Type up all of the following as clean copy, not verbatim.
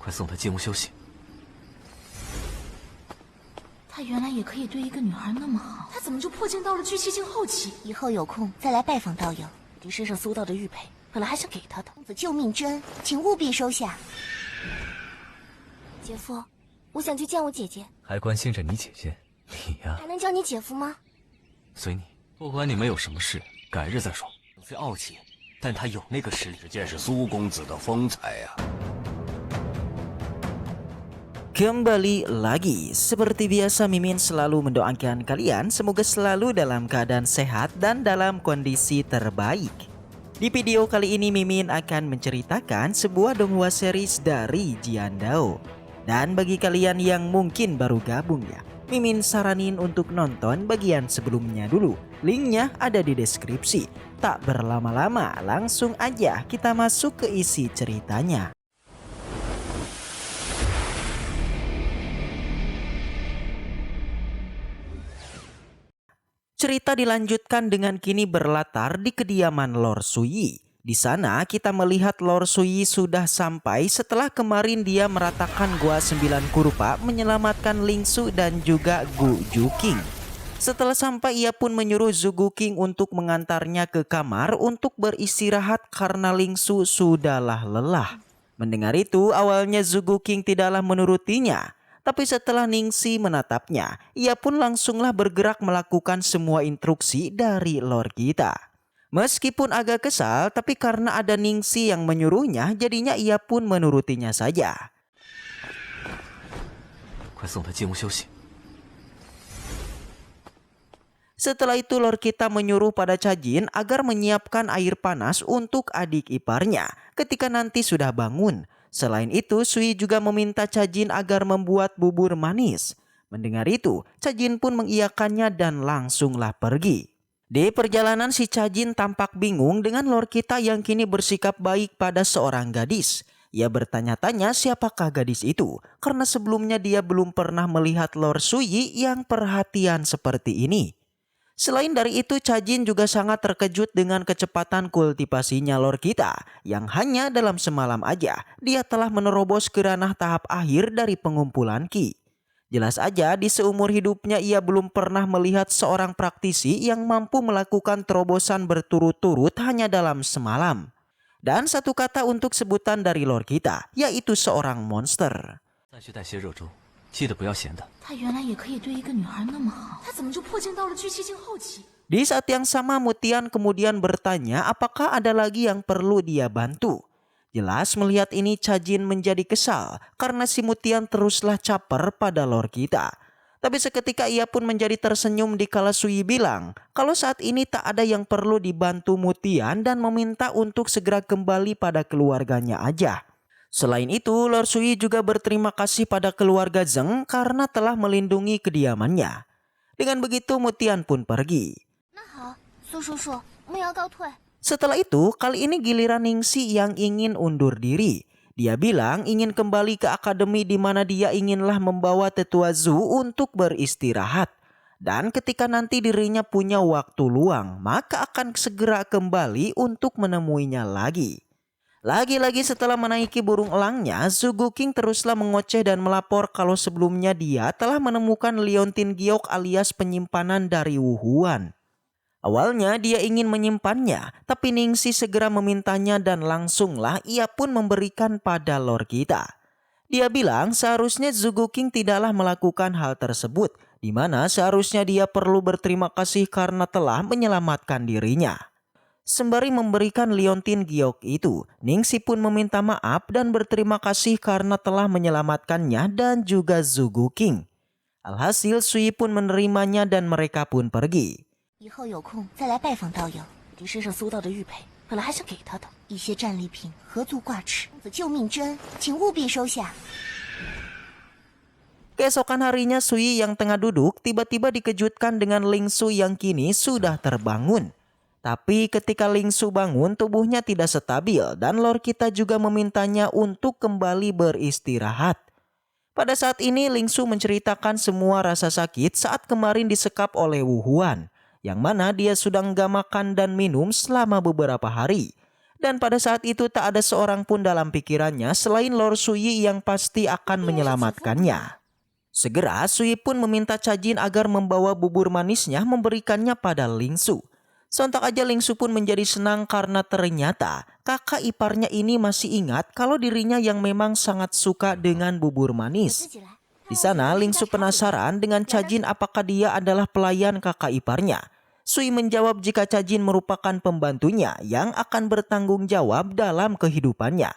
快送她进屋休息。他原来也可以对一个女孩那么好，他怎么就破镜到了巨气境后期？以后有空再来拜访道友。你身上搜到的玉佩，本来还想给他的公子救命之恩，请务必收下。姐夫，我想去见我姐姐。还关心着你姐姐，你呀，还能叫你姐夫吗？随你，不管你们有什么事，改日再说。虽傲气，但他有那个实力，只见是苏公子的风采呀。Kembali lagi, seperti biasa Mimin selalu mendoakan kalian semoga selalu dalam keadaan sehat dan dalam kondisi terbaik. Di video kali ini Mimin akan menceritakan sebuah donghua series dari Jian Dao. Dan bagi kalian yang mungkin baru gabung ya, Mimin saranin untuk nonton bagian sebelumnya dulu. Linknya ada di deskripsi. Tak berlama-lama, langsung aja kita masuk ke isi ceritanya. Cerita dilanjutkan dengan kini berlatar di kediaman Lord Suyi. Di sana kita melihat Lord Suyi sudah sampai setelah kemarin dia meratakan Gua 9 Kurpa menyelamatkan Lingsu dan juga Gu Juking. Setelah sampai ia pun menyuruh Zhugu King untuk mengantarnya ke kamar untuk beristirahat karena Lingsu sudahlah lelah. Mendengar itu awalnya Zhugu King tidaklah menurutinya. Tapi setelah Ningxi menatapnya, ia pun langsunglah bergerak melakukan semua instruksi dari Lord kita. Meskipun agak kesal, tapi karena ada Ningxi yang menyuruhnya, jadinya ia pun menurutinya saja. 快送她进屋休息。 Setelah itu Lord kita menyuruh pada Cajin agar menyiapkan air panas untuk adik iparnya ketika nanti sudah bangun. Selain itu, Sui juga meminta Cajin agar membuat bubur manis. Mendengar itu, Cajin pun mengiyakannya dan langsunglah pergi. Di perjalanan si Cajin tampak bingung dengan Lord kita yang kini bersikap baik pada seorang gadis. Ia bertanya-tanya siapakah gadis itu, karena sebelumnya dia belum pernah melihat Lord Suyi yang perhatian seperti ini. Selain dari itu, Cajin juga sangat terkejut dengan kecepatan kultivasinya Lord kita yang hanya dalam semalam aja dia telah menerobos ke ranah tahap akhir dari pengumpulan Ki. Jelas aja di seumur hidupnya ia belum pernah melihat seorang praktisi yang mampu melakukan terobosan berturut-turut hanya dalam semalam. Dan satu kata untuk sebutan dari Lord kita, yaitu seorang monster. 再去带些热粥，记得不要咸的。 他原来也可以对一个女孩那么好，他怎么就破镜到了巨气境后期？ Di saat yang sama Mutian kemudian bertanya apakah ada lagi yang perlu dia bantu. Jelas melihat ini Cajin menjadi kesal karena si Mutian teruslah caper pada Lord kita. Tapi seketika ia pun menjadi tersenyum dikala Sui bilang kalau saat ini tak ada yang perlu dibantu Mutian dan meminta untuk segera kembali pada keluarganya aja. Selain itu, Lord Sui juga berterima kasih pada keluarga Zheng karena telah melindungi kediamannya. Dengan begitu Mutian pun pergi. Setelah itu, kali ini giliran Ningxi yang ingin undur diri. Dia bilang ingin kembali ke akademi di mana dia inginlah membawa tetua Zhu untuk beristirahat. Dan ketika nanti dirinya punya waktu luang, maka akan segera kembali untuk menemuinya lagi. Lagi-lagi setelah menaiki burung elangnya, Zhugu King teruslah mengoceh dan melapor kalau sebelumnya dia telah menemukan liontin giok alias penyimpanan dari Wuhuan. Awalnya dia ingin menyimpannya, tapi Ningxi segera memintanya dan langsunglah ia pun memberikan pada Lord kita. Dia bilang seharusnya Zhugu King tidaklah melakukan hal tersebut, di mana seharusnya dia perlu berterima kasih karena telah menyelamatkan dirinya. Sembari memberikan liontin giok itu, Ningxi pun meminta maaf dan berterima kasih karena telah menyelamatkannya dan juga Zhugu King. Alhasil Sui pun menerimanya dan mereka pun pergi. 以后有空再来拜访道友。你身上搜到的玉佩，本来还想给他的一些战利品，何足挂齿。公子救命之恩，请务必收下。 Keesokan harinya Sui yang tengah duduk tiba-tiba dikejutkan dengan Lingsu yang kini sudah terbangun. Tapi ketika Lingsu bangun tubuhnya tidak stabil dan Lord kita juga memintanya untuk kembali beristirahat. Pada saat ini Lingsu menceritakan semua rasa sakit saat kemarin disekap oleh Wuhuan. Yang mana dia sudah nggak makan dan minum selama beberapa hari. Dan pada saat itu tak ada seorang pun dalam pikirannya selain Lord Suyi yang pasti akan menyelamatkannya. Segera Suyi pun meminta Cajin agar membawa bubur manisnya memberikannya pada Lingsu. Sontak aja Lingsu pun menjadi senang karena ternyata kakak iparnya ini masih ingat kalau dirinya yang memang sangat suka dengan bubur manis. Di sana Lingsu penasaran dengan Cajin apakah dia adalah pelayan kakak iparnya. Suyi menjawab jika Cajin merupakan pembantunya yang akan bertanggung jawab dalam kehidupannya.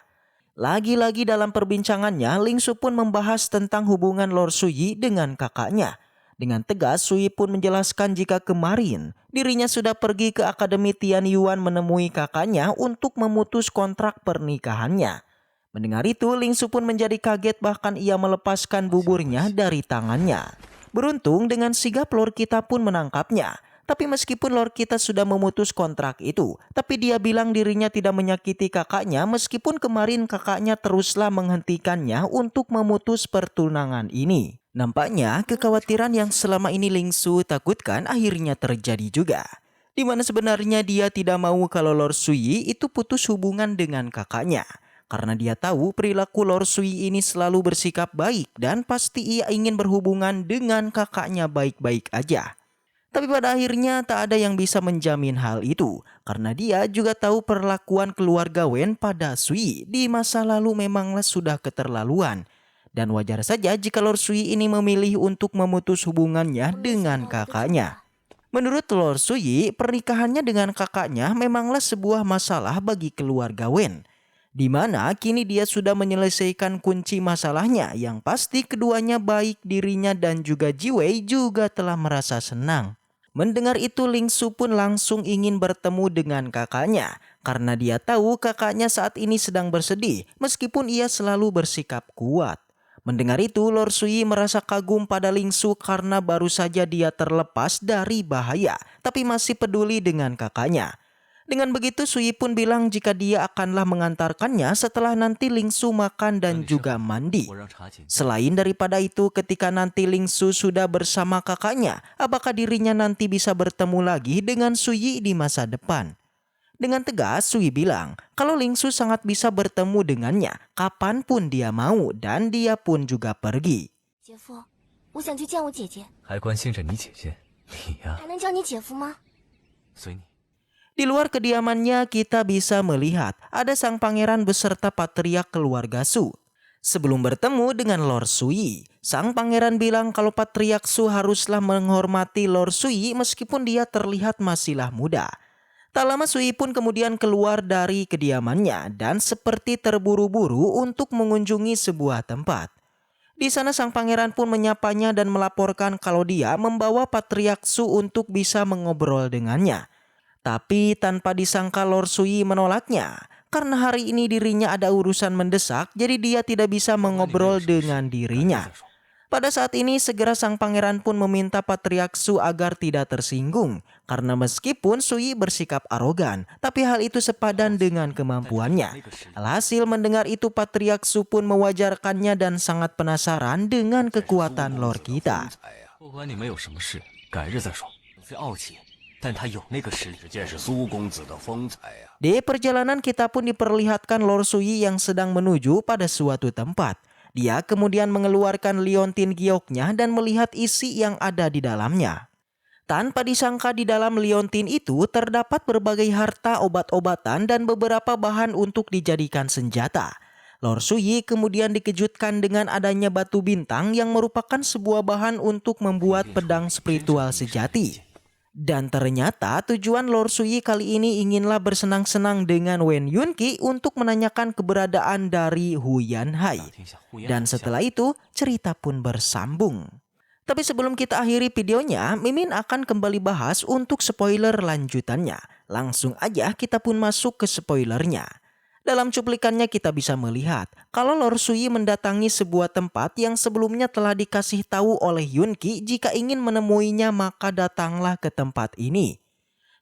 Lagi-lagi dalam perbincangannya, Lingsu pun membahas tentang hubungan Lord Suyi dengan kakaknya. Dengan tegas, Suyi pun menjelaskan jika kemarin dirinya sudah pergi ke Akademi Tianyuan menemui kakaknya untuk memutus kontrak pernikahannya. Mendengar itu, Lingsu pun menjadi kaget bahkan ia melepaskan buburnya dari tangannya. Beruntung dengan sigap Lord kita pun menangkapnya. Tapi meskipun Lord kita sudah memutus kontrak itu, tapi dia bilang dirinya tidak menyakiti kakaknya meskipun kemarin kakaknya teruslah menghentikannya untuk memutus pertunangan ini. Nampaknya kekhawatiran yang selama ini Lingsu takutkan akhirnya terjadi juga. Di mana sebenarnya dia tidak mau kalau Lord Suyi itu putus hubungan dengan kakaknya. Karena dia tahu perilaku Lord Suyi ini selalu bersikap baik dan pasti ia ingin berhubungan dengan kakaknya baik-baik aja. Tapi pada akhirnya tak ada yang bisa menjamin hal itu karena dia juga tahu perlakuan keluarga Wen pada Suyi di masa lalu memanglah sudah keterlaluan. Dan wajar saja jika Lord Suyi ini memilih untuk memutus hubungannya dengan kakaknya. Menurut Lord Suyi, pernikahannya dengan kakaknya memanglah sebuah masalah bagi keluarga Wen. Di mana kini dia sudah menyelesaikan kunci masalahnya yang pasti keduanya baik dirinya dan juga Jiwei juga telah merasa senang. Mendengar itu Lingsu pun langsung ingin bertemu dengan kakaknya karena dia tahu kakaknya saat ini sedang bersedih meskipun ia selalu bersikap kuat. Mendengar itu Lord Suyi merasa kagum pada Lingsu karena baru saja dia terlepas dari bahaya tapi masih peduli dengan kakaknya. Dengan begitu Suyi pun bilang jika dia akanlah mengantarkannya setelah nanti Lingsu makan dan juga mandi. Selain daripada itu ketika nanti Lingsu sudah bersama kakaknya, apakah dirinya nanti bisa bertemu lagi dengan Suyi di masa depan? Dengan tegas Suyi bilang kalau Lingsu sangat bisa bertemu dengannya kapanpun dia mau dan dia pun juga pergi. 姐夫，我想去见我姐姐，还关心着你姐姐，你呀，还能叫你姐夫吗？ 随你。 Di luar kediamannya kita bisa melihat ada sang pangeran beserta patriark keluarga Su. Sebelum bertemu dengan Lord Suyi, sang pangeran bilang kalau patriark Su haruslah menghormati Lord Suyi meskipun dia terlihat masihlah muda. Tak lama Suyi pun kemudian keluar dari kediamannya dan seperti terburu-buru untuk mengunjungi sebuah tempat. Di sana sang pangeran pun menyapanya dan melaporkan kalau dia membawa patriark Su untuk bisa mengobrol dengannya. Tapi tanpa disangka Lord Suyi menolaknya. Karena hari ini dirinya ada urusan mendesak, jadi dia tidak bisa mengobrol dengan dirinya. Pada saat ini segera sang pangeran pun meminta patriark Su agar tidak tersinggung. Karena meskipun Suyi bersikap arogan, tapi hal itu sepadan dengan kemampuannya. Alhasil mendengar itu patriark Su pun mewajarkannya dan sangat penasaran dengan kekuatan Lord kita. 不管你们有什么事，改日再说。虽傲气，但他有那个实力。只见是苏公子的风采呀。 Di perjalanan kita pun diperlihatkan Lord Suyi yang sedang menuju pada suatu tempat. Dia kemudian mengeluarkan liontin gioknya dan melihat isi yang ada di dalamnya. Tanpa disangka di dalam liontin itu terdapat berbagai harta, obat-obatan dan beberapa bahan untuk dijadikan senjata. Lord Suyi kemudian dikejutkan dengan adanya batu bintang yang merupakan sebuah bahan untuk membuat pedang spiritual sejati. Dan ternyata tujuan Lord Suyi kali ini inginlah bersenang-senang dengan Wen Yunqi untuk menanyakan keberadaan dari Hu Yanhai. Dan setelah itu cerita pun bersambung. Tapi sebelum kita akhiri videonya, Mimin akan kembali bahas untuk spoiler lanjutannya. Langsung aja kita pun masuk ke spoilernya. Dalam cuplikannya kita bisa melihat kalau Lord Suyi mendatangi sebuah tempat yang sebelumnya telah dikasih tahu oleh Yunqi jika ingin menemuinya maka datanglah ke tempat ini.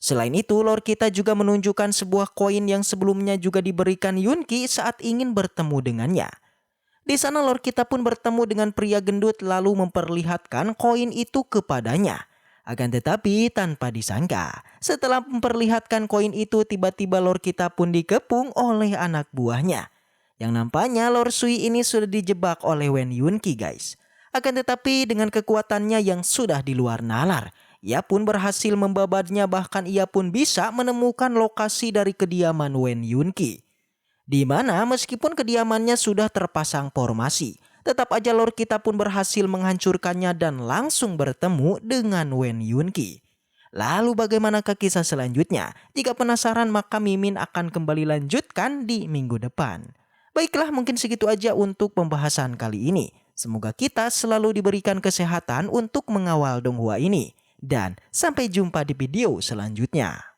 Selain itu Lord kita juga menunjukkan sebuah koin yang sebelumnya juga diberikan Yunqi saat ingin bertemu dengannya. Di sana Lord kita pun bertemu dengan pria gendut lalu memperlihatkan koin itu kepadanya. Akan tetapi tanpa disangka, setelah memperlihatkan koin itu tiba-tiba Lord kita pun dikepung oleh anak buahnya. Yang nampaknya Lord Sui ini sudah dijebak oleh Wen Yunqi guys. Akan tetapi dengan kekuatannya yang sudah di luar nalar, ia pun berhasil membabadnya, bahkan ia pun bisa menemukan lokasi dari kediaman Wen Yunqi. Di mana meskipun kediamannya sudah terpasang formasi, tetap aja Lord kita pun berhasil menghancurkannya dan langsung bertemu dengan Wen Yunqi. Lalu bagaimanakah kisah selanjutnya? Jika penasaran maka Mimin akan kembali lanjutkan di minggu depan. Baiklah, mungkin segitu aja untuk pembahasan kali ini. Semoga kita selalu diberikan kesehatan untuk mengawal Donghua ini. Dan sampai jumpa di video selanjutnya.